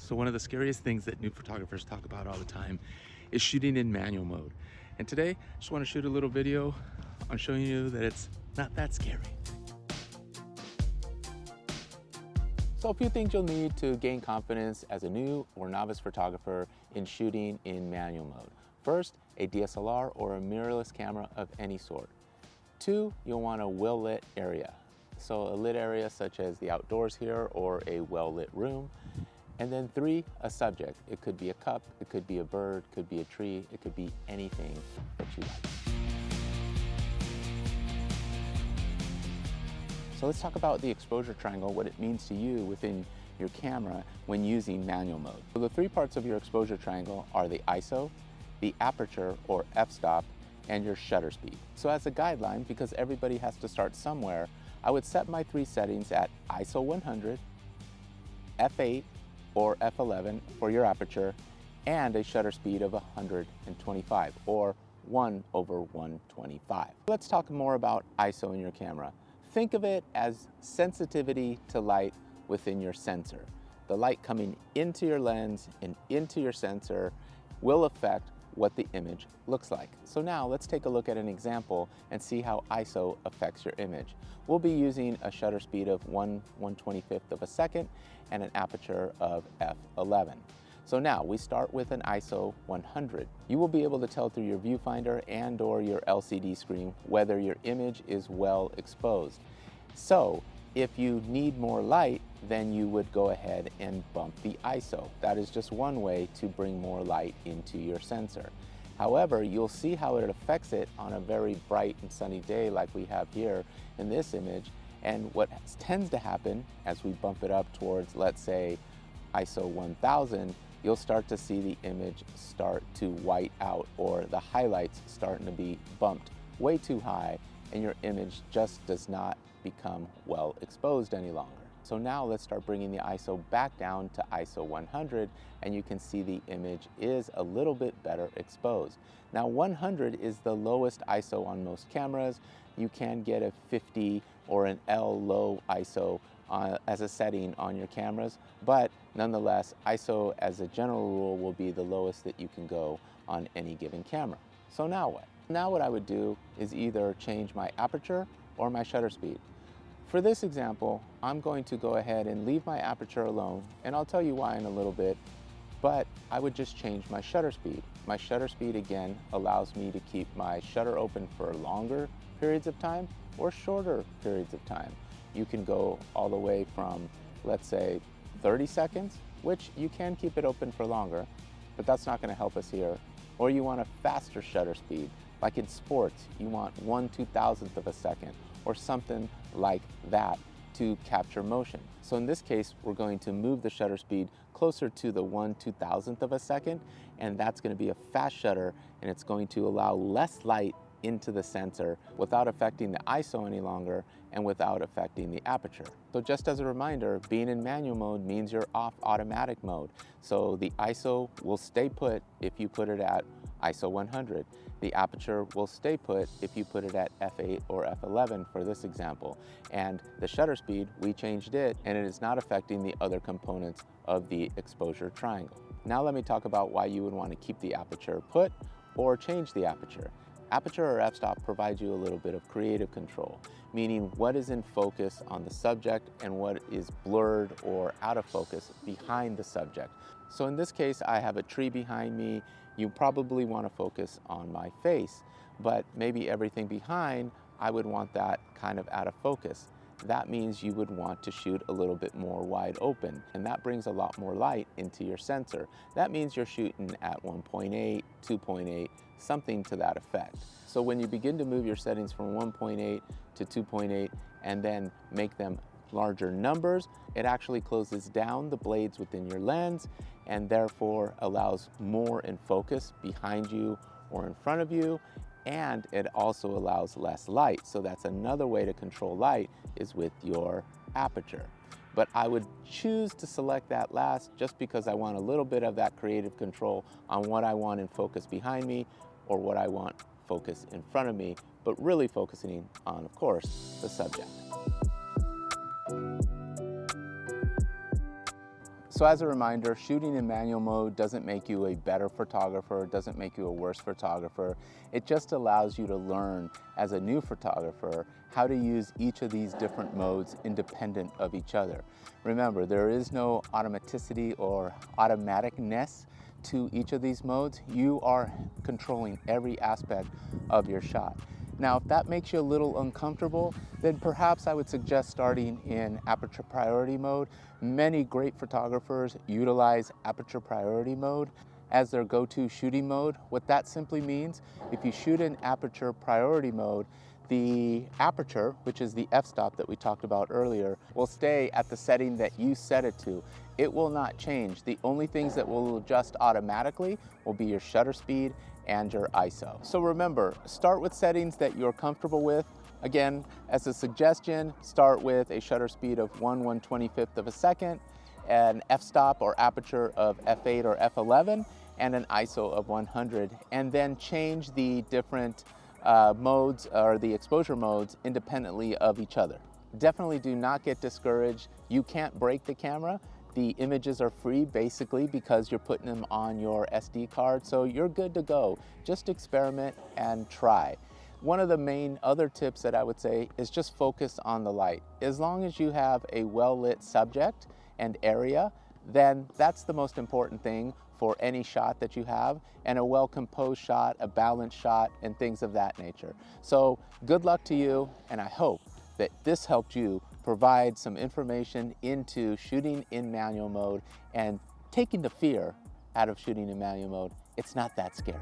So one of the scariest things that new photographers talk about all the time is shooting in manual mode. And today, I just want to shoot a little video on showing you that it's not that scary. So a few things you'll need to gain confidence as a new or novice photographer in shooting in manual mode. First, a DSLR or a mirrorless camera of any sort. Two, you'll want a well-lit area. So a lit area such as the outdoors here or a well-lit room. And then three, a subject. It could be a cup, it could be a bird, it could be a tree, it could be anything that you like. So let's talk about the exposure triangle, what it means to you within your camera when using manual mode. So the three parts of your exposure triangle are the ISO, the aperture or f-stop, and your shutter speed. So as a guideline, because everybody has to start somewhere, I would set my three settings at ISO 100, f8, or f11 for your aperture, and a shutter speed of 125 or 1/125. Let's talk more about ISO in your camera. Think of it as sensitivity to light within your sensor. The light coming into your lens and into your sensor will affect what the image looks like. So now let's take a look at an example and see how ISO affects your image. We'll be using a shutter speed of 1/125th of a second and an aperture of f11. So now we start with an ISO 100. You will be able to tell through your viewfinder and or your LCD screen whether your image is well exposed. So if you need more light, then you would go ahead and bump the ISO. That is just one way to bring more light into your sensor. However, you'll see how it affects it on a very bright and sunny day like we have here in this image. And what tends to happen as we bump it up towards, let's say, ISO 1000, you'll start to see the image start to white out, or the highlights starting to be bumped way too high, and your image just does not become well exposed any longer. So now let's start bringing the ISO back down to ISO 100, and you can see the image is a little bit better exposed. Now 100 is the lowest ISO on most cameras. You can get a 50 or an L low ISO as a setting on your cameras, but nonetheless, ISO as a general rule will be the lowest that you can go on any given camera. So now what? Now what I would do is either change my aperture or my shutter speed. For this example, I'm going to go ahead and leave my aperture alone, and I'll tell you why in a little bit, but I would just change my shutter speed. My shutter speed, again, allows me to keep my shutter open for longer periods of time or shorter periods of time. You can go all the way from, let's say, 30 seconds, which you can keep it open for longer, but that's not going to help us here. Or you want a faster shutter speed. Like in sports, you want 1/2000th of a second or something like that to capture motion. So in this case, we're going to move the shutter speed closer to the 1/2000th of a second, and that's going to be a fast shutter, and it's going to allow less light into the sensor without affecting the ISO any longer and without affecting the aperture. So just as a reminder, being in manual mode means you're off automatic mode. So the ISO will stay put if you put it at ISO 100. The aperture will stay put if you put it at f8 or f11 for this example. And the shutter speed, we changed it, and it is not affecting the other components of the exposure triangle. Now let me talk about why you would want to keep the aperture put or change the aperture. Aperture or f-stop provides you a little bit of creative control, meaning what is in focus on the subject and what is blurred or out of focus behind the subject. So in this case, I have a tree behind me. You probably want to focus on my face, but maybe everything behind, I would want that kind of out of focus. That means you would want to shoot a little bit more wide open, and that brings a lot more light into your sensor. That means you're shooting at 1.8, 2.8, something to that effect. So when you begin to move your settings from 1.8 to 2.8 and then make them larger numbers, it actually closes down the blades within your lens and therefore allows more in focus behind you or in front of you, and it also allows less light. So that's another way to control light, is with your aperture. But I would choose to select that last just because I want a little bit of that creative control on what I want in focus behind me or what I want focus in front of me, but really focusing on, of course, the subject. So as a reminder, shooting in manual mode doesn't make you a better photographer, doesn't make you a worse photographer. It just allows you to learn as a new photographer how to use each of these different modes independent of each other. Remember, there is no automaticity or automaticness to each of these modes. You are controlling every aspect of your shot. Now, if that makes you a little uncomfortable, then perhaps I would suggest starting in aperture priority mode. Many great photographers utilize aperture priority mode as their go-to shooting mode. What that simply means, if you shoot in aperture priority mode, the aperture, which is the f-stop that we talked about earlier, will stay at the setting that you set it to. It will not change. The only things that will adjust automatically will be your shutter speed and your ISO. So remember, start with settings that you're comfortable with. Again, as a suggestion, start with a shutter speed of 1/125th of a second, an f-stop or aperture of f8 or f11, and an ISO of 100, and then change the different modes or the exposure modes independently of each other. Definitely do not get discouraged. You can't break the camera. The images are free basically because you're putting them on your SD card, so you're good to go. Just experiment and try. One of the main other tips that I would say is just focus on the light. As long as you have a well-lit subject and area, then that's the most important thing for any shot that you have, and a well-composed shot, a balanced shot, and things of that nature. So good luck to you, and I hope that this helped you provide some information into shooting in manual mode and taking the fear out of shooting in manual mode. It's not that scary.